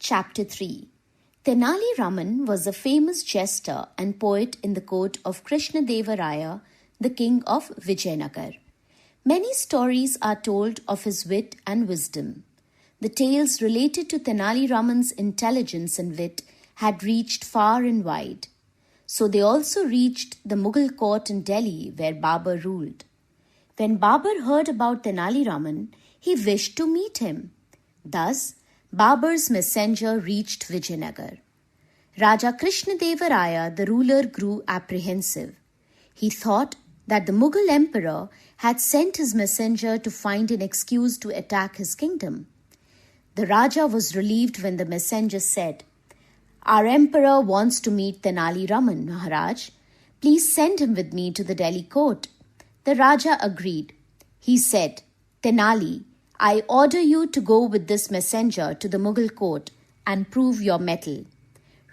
Chapter 3. Tenali Raman was a famous jester and poet in the court of Krishnadeva Raya, the king of Vijayanagar. Many stories are told of his wit and wisdom. The tales related to Tenali Raman's intelligence and wit had reached far and wide. So they also reached the Mughal court in Delhi where Babur ruled. When Babur heard about Tenali Raman, he wished to meet him. Thus, Babur's messenger reached Vijayanagar. Raja Krishnadeva Raya, the ruler, grew apprehensive. He thought that the Mughal emperor had sent his messenger to find an excuse to attack his kingdom. The Raja was relieved when the messenger said, "Our emperor wants to meet Tenali Raman, Maharaj. Please send him with me to the Delhi court." The Raja agreed. He said, "Tenali, I order you to go with this messenger to the Mughal court and prove your mettle.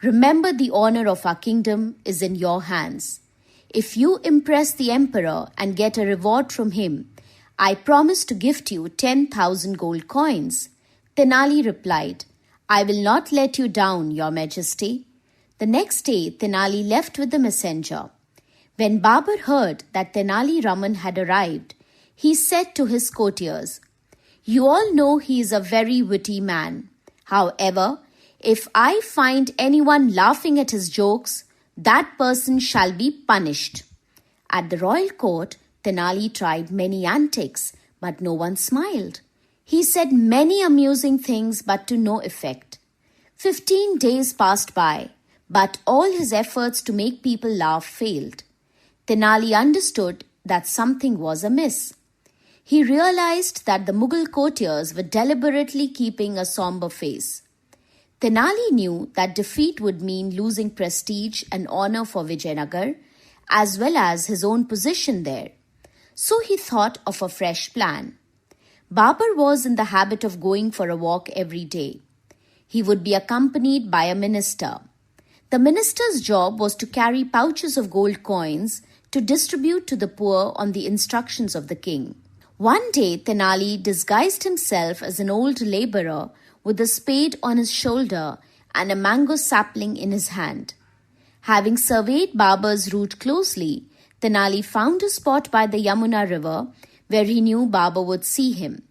Remember, the honor of our kingdom is in your hands. If you impress the emperor and get a reward from him, I promise to gift you 10,000 gold coins." Tenali replied, "I will not let you down, your majesty." The next day, Tenali left with the messenger. When Babur heard that Tenali Raman had arrived, he said to his courtiers, "You all know he is a very witty man. However, if I find anyone laughing at his jokes, that person shall be punished." At the royal court, Tenali tried many antics, but no one smiled. He said many amusing things, but to no effect. 15 days passed by, but all his efforts to make people laugh failed. Tenali understood that something was amiss. He realized that the Mughal courtiers were deliberately keeping a somber face. Tenali knew that defeat would mean losing prestige and honor for Vijayanagar, as well as his own position there. So he thought of a fresh plan. Babur was in the habit of going for a walk every day. He would be accompanied by a minister. The minister's job was to carry pouches of gold coins to distribute to the poor on the instructions of the king. One day, Tenali disguised himself as an old laborer with a spade on his shoulder and a mango sapling in his hand. Having surveyed Babur's route closely, Tenali found a spot by the Yamuna river where he knew Babur would see him.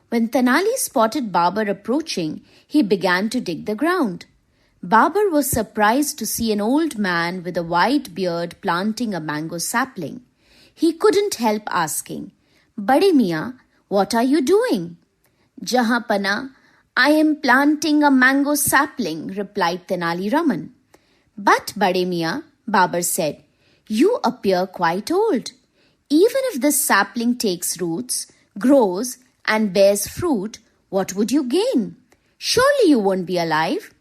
When Tenali spotted Babur approaching, he began to dig the ground. Babur was surprised to see an old man with a white beard planting a mango sapling. He couldn't help asking, "Bade Miyan, what are you doing?" "Jahapana, I am planting a mango sapling," replied Tenali Raman. "But Bade Miyan," Babur said, "you appear quite old. Even if this sapling takes roots, grows, and bears fruit, what would you gain? Surely you won't be alive."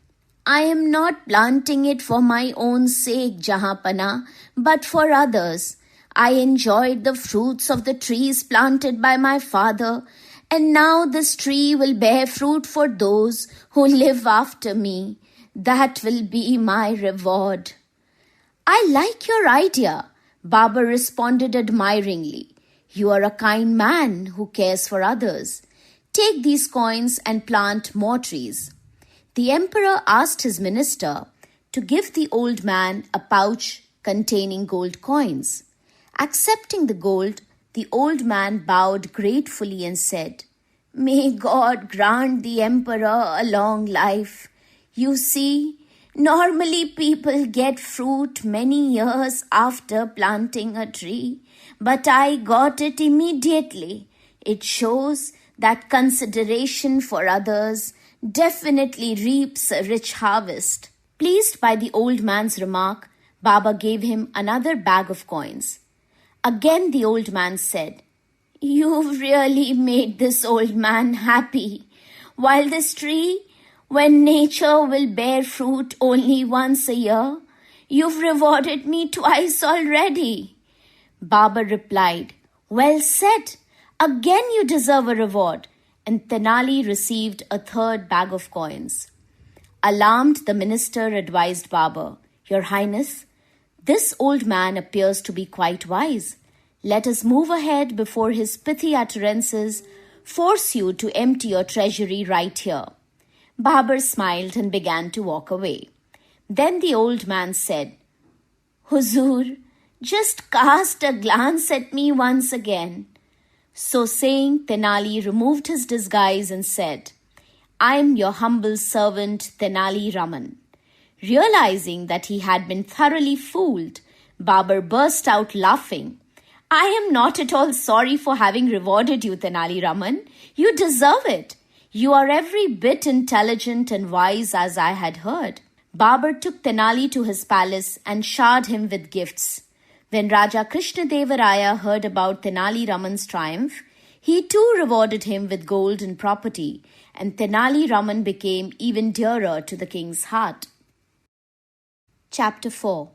"I am not planting it for my own sake, Jahapana, but for others. I enjoyed the fruits of the trees planted by my father, and now this tree will bear fruit for those who live after me. That will be my reward." "I like your idea," Babur responded admiringly. "You are a kind man who cares for others. Take these coins and plant more trees." The emperor asked his minister to give the old man a pouch containing gold coins. Accepting the gold, the old man bowed gratefully and said, "May God grant the emperor a long life. You see, normally people get fruit many years after planting a tree, but I got it immediately. It shows that consideration for others definitely reaps a rich harvest." Pleased by the old man's remark, Baba gave him another bag of coins. Again the old man said, "You've really made this old man happy. While this tree, when nature will bear fruit only once a year, you've rewarded me twice already." Baba replied, "Well said. Again you deserve a reward." And Tenali received a third bag of coins. Alarmed, the minister advised Babur, "Your Highness, this old man appears to be quite wise. Let us move ahead before his pithy utterances force you to empty your treasury right here." Babar smiled and began to walk away. Then the old man said, "Huzur, just cast a glance at me once again." So saying, Tenali removed his disguise and said, "I am your humble servant, Tenali Raman." Realizing that he had been thoroughly fooled, Babar burst out laughing. "I am not at all sorry for having rewarded you, Tenali Raman. You deserve it. You are every bit intelligent and wise as I had heard." Babar took Tenali to his palace and showered him with gifts. When Raja Krishnadeva heard about Tenali Raman's triumph, he too rewarded him with gold and property, and Tenali Raman became even dearer to the king's heart. Chapter 4.